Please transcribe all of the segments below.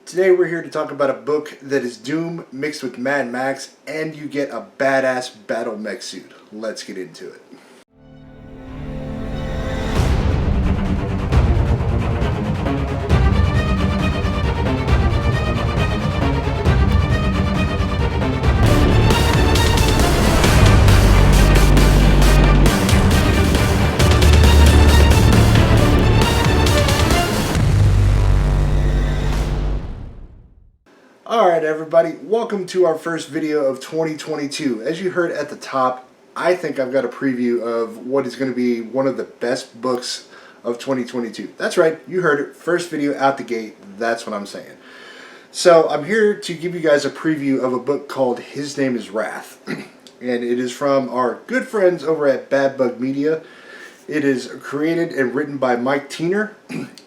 Today we're here to talk about a book that is Doom mixed with Mad Max, and you get a badass battle mech suit. Let's get into it. Alright everybody, welcome to our first video of 2022. As you heard at the top, I think I've got a preview of what is going to be one of the best books of 2022. That's right, you heard it, first video out the gate, that's what I'm saying. So I'm here to give you guys a preview of a book called His Name is Wrath. And it is from our good friends over at Bad Bug Media. It is created and written by Mike Tiener,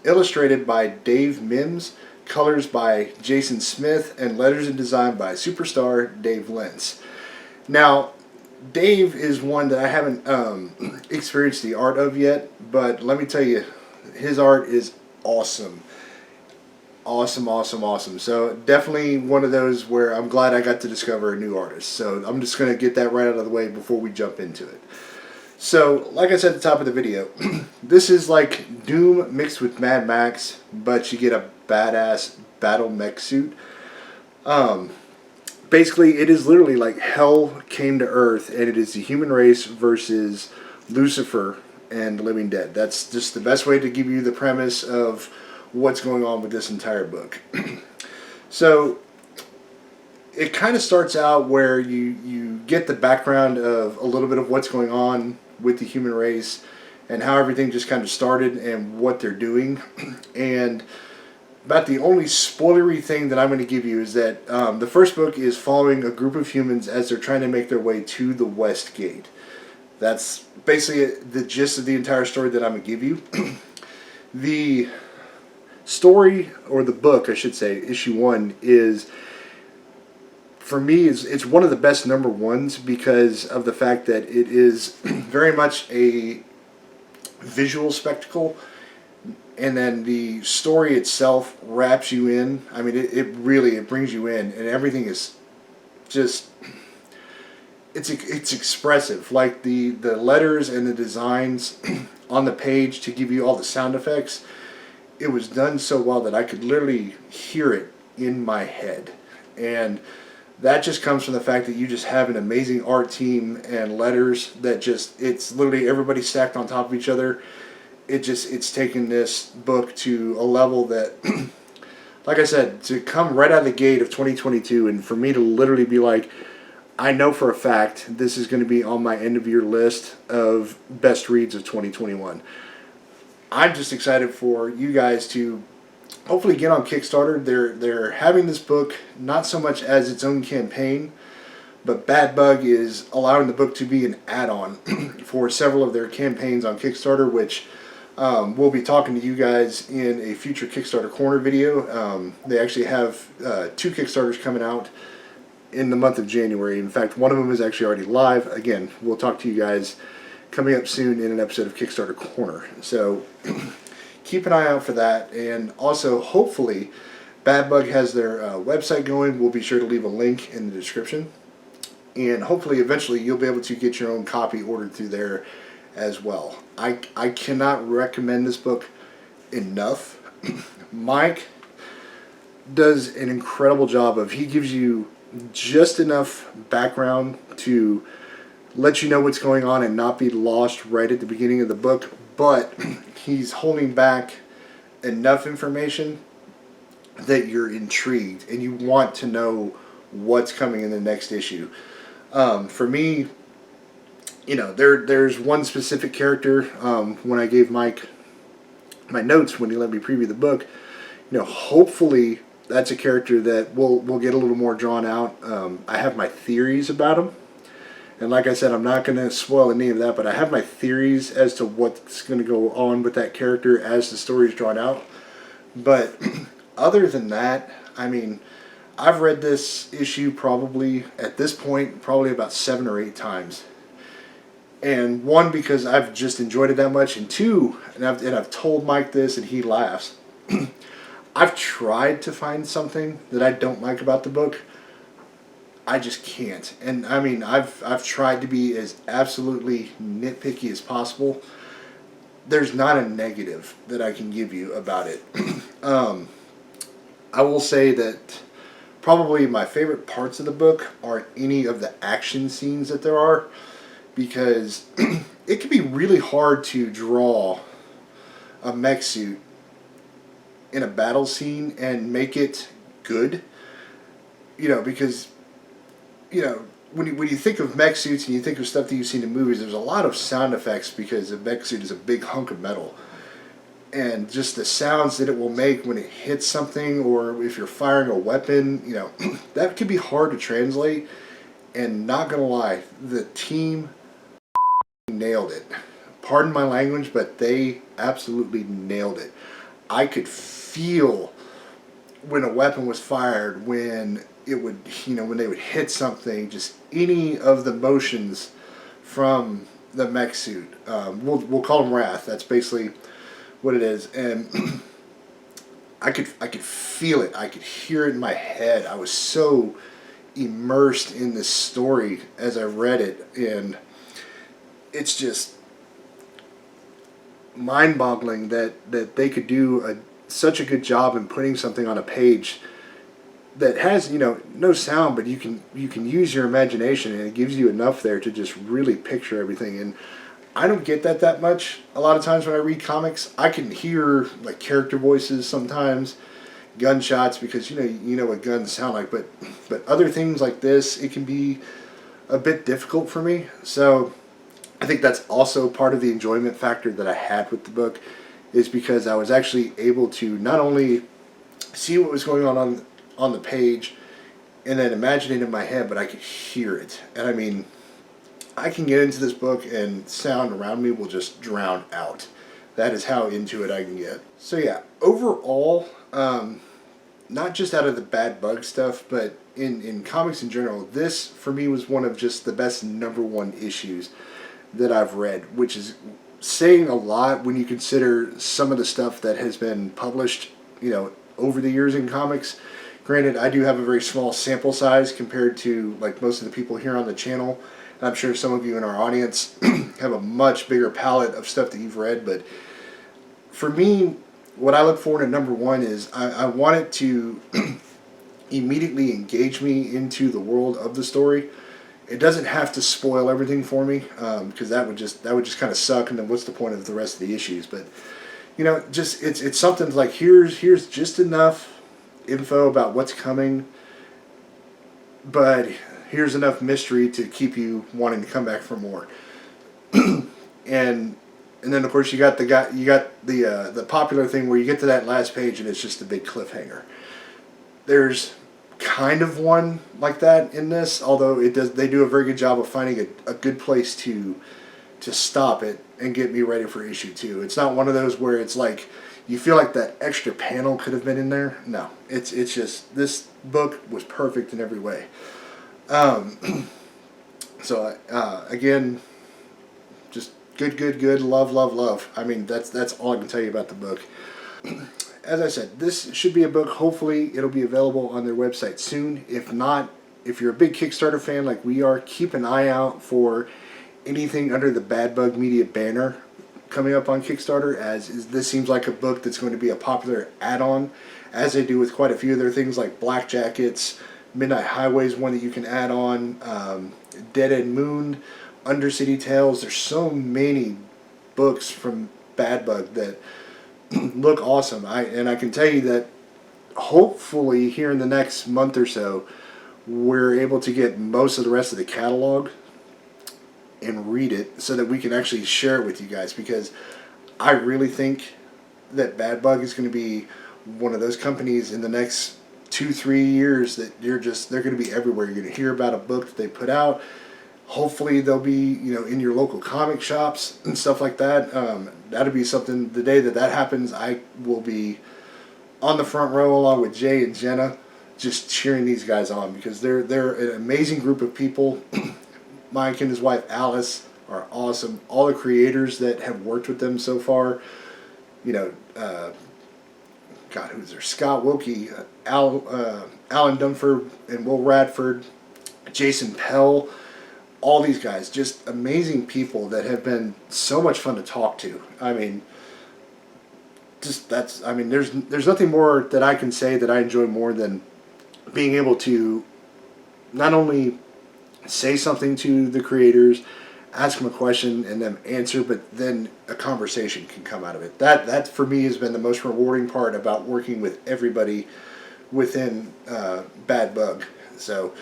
illustrated by Dave Mims, colors by Jason Smith, and letters and design by superstar Dave Lentz. Now, Dave is one that I haven't experienced the art of yet, but let me tell you, his art is awesome. Awesome. So definitely one of those where I'm glad I got to discover a new artist. So I'm just going to get that right out of the way before we jump into it. So, like I said at the top of the video, this is like Doom mixed with Mad Max, but you get a badass battle mech suit. Basically, it is literally like hell came to Earth, and it is the human race versus Lucifer and the Living Dead. That's just the best way to give you the premise of what's going on with this entire book. So, it kind of starts out where you get the background of a little bit of what's going on with the human race and how everything just kind of started and what they're doing. And about the only spoilery thing that I'm going to give you is that the first book is following a group of humans as they're trying to make their way to the West Gate. That's basically the gist of the entire story that I'm going to give you. The story, or the book I should say, issue 1 is, for me, it's one of the best number ones because of the fact that it is very much a visual spectacle, and then the story itself wraps you in. I mean, it really brings you in, and everything is just it's expressive. Like the letters and the designs on the page to give you all the sound effects, it was done so well that I could literally hear it in my head. And that just comes from the fact that you just have an amazing art team and letters that just, it's literally everybody stacked on top of each other. It's taken this book to a level that, like I said, to come right out of the gate of 2022 and for me to literally be like, I know for a fact this is going to be on my end of year list of best reads of 2021. I'm just excited for you guys to hopefully get on Kickstarter. They're having this book not so much as its own campaign, but Bad Bug is allowing the book to be an add-on for several of their campaigns on Kickstarter, which we'll be talking to you guys in a future Kickstarter Corner video. They actually have 2 Kickstarters coming out in the month of January. In fact, one of them is actually already live. Again, we'll talk to you guys coming up soon in an episode of Kickstarter Corner. So keep an eye out for that. And also, hopefully, Bad Bug has their website going. We'll be sure to leave a link in the description. And hopefully, eventually, you'll be able to get your own copy ordered through there as well. I cannot recommend this book enough. Mike does an incredible job of, he gives you just enough background to let you know what's going on and not be lost right at the beginning of the book, but he's holding back enough information that you're intrigued and you want to know what's coming in the next issue. For me, you know, there's one specific character. When I gave Mike my notes when he let me preview the book, you know, hopefully that's a character that will get a little more drawn out. I have my theories about him. And like I said, I'm not going to spoil any of that, but I have my theories as to what's going to go on with that character as the story's drawn out. But other than that, I mean, I've read this issue probably, at this point, probably about 7 or 8 times. And 1, because I've just enjoyed it that much, and 2, and I've told Mike this and he laughs, I've tried to find something that I don't like about the book. I just can't. And I mean, I've tried to be as absolutely nitpicky as possible. There's not a negative that I can give you about it. um, I will say that probably my favorite parts of the book are any of the action scenes that there are, because it can be really hard to draw a mech suit in a battle scene and make it good. Because when you think of mech suits and you think of stuff that you've seen in movies, there's a lot of sound effects because a mech suit is a big hunk of metal. And just the sounds that it will make when it hits something, or if you're firing a weapon, that can be hard to translate. And not gonna lie, the team nailed it. Pardon my language, but they absolutely nailed it. I could feel when a weapon was fired, when it would, when they would hit something, just any of the motions from the mech suit. We'll call them Wrath. That's basically what it is, and I could feel it. I could hear it in my head. I was so immersed in this story as I read it, and it's just mind-boggling that they could do such a good job in putting something on a page that has no sound, but you can use your imagination, and it gives you enough there to just really picture everything. And I don't get that much. A lot of times when I read comics, I can hear like character voices sometimes, gunshots, because you know what guns sound like. But other things like this, it can be a bit difficult for me. So I think that's also part of the enjoyment factor that I had with the book, is because I was actually able to not only see what was going on the page and then imagine it in my head, but I could hear it. And I mean, I can get into this book and sound around me will just drown out. That is how into it I can get. So yeah, overall, not just out of the bad bug stuff, but in comics in general, this for me was one of just the best #1 issues that I've read, which is saying a lot when you consider some of the stuff that has been published, over the years in comics. Granted, I do have a very small sample size compared to like most of the people here on the channel. I'm sure some of you in our audience have a much bigger palette of stuff that you've read, but for me, what I look for in #1 is I want it to immediately engage me into the world of the story. It doesn't have to spoil everything for me, because that would just kind of suck, and then what's the point of the rest of the issues? But just it's something like here's just enough info about what's coming, but here's enough mystery to keep you wanting to come back for more. and then of course you got the popular thing where you get to that last page and it's just a big cliffhanger. There's kind of one like that in this, although they do a very good job of finding a good place to stop it and get me ready for issue 2. It's not one of those where it's like you feel like that extra panel could have been in there. No, it's just this book was perfect in every way. So again, just good, love. I mean, that's all I can tell you about the book. As I said, this should be a book. Hopefully, it'll be available on their website soon. If not, if you're a big Kickstarter fan like we are, keep an eye out for anything under the Bad Bug Media banner coming up on Kickstarter, this seems like a book that's going to be a popular add-on, as they do with quite a few of their things like Black Jackets, Midnight Highway is one that you can add on, Dead End Moon, Undercity Tales. There's so many books from Bad Bug that look awesome. I can tell you that hopefully here in the next month or so, we're able to get most of the rest of the catalog and read it so that we can actually share it with you guys, because I really think that Bad Bug is going to be one of those companies in the next 2-3 years that they're going to be everywhere. You're going to hear about a book that they put out. Hopefully they'll be in your local comic shops and stuff like that. That'll be something. The day that happens, I will be on the front row along with Jay and Jenna, just cheering these guys on, because they're an amazing group of people. Mike and his wife Alice are awesome. All the creators that have worked with them so far, God, who's there? Scott Wilkie, Alan Dunford, and Will Radford, Jason Pell. All these guys, just amazing people that have been so much fun to talk to. I mean, there's nothing more that I can say that I enjoy more than being able to not only say something to the creators, ask them a question, and them answer, but then a conversation can come out of it. That for me has been the most rewarding part about working with everybody within Bad Bug. So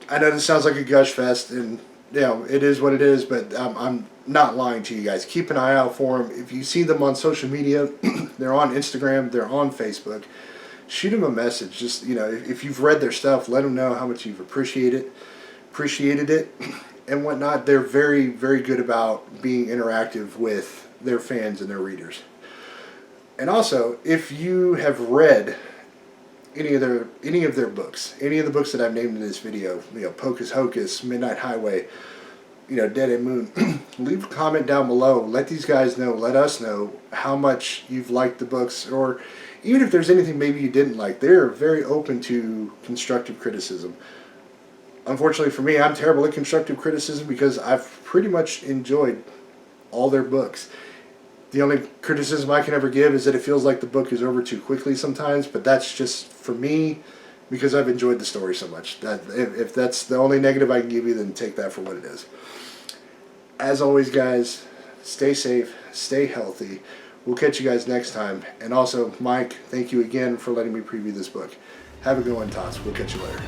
I know this sounds like a gush fest, and it is what it is, but I'm not lying to you guys. Keep an eye out for them. If you see them on social media, they're on Instagram, they're on Facebook. Shoot them a message. Just, if you've read their stuff, let them know how much you've appreciated it and whatnot. They're very, very good about being interactive with their fans and their readers. And also, if you have read any of their books, any of the books that I've named in this video, Pocus Hocus, Midnight Highway, Dead End Moon, leave a comment down below. Let these guys know, let us know how much you've liked the books, or even if there's anything maybe you didn't like. They're very open to constructive criticism. Unfortunately for me, I'm terrible at constructive criticism because I've pretty much enjoyed all their books. The only criticism I can ever give is that it feels like the book is over too quickly sometimes, but that's just for me because I've enjoyed the story so much. That if that's the only negative I can give you, then take that for what it is. As always, guys, stay safe, stay healthy. We'll catch you guys next time. And also, Mike, thank you again for letting me preview this book. Have a good one, Tots. We'll catch you later.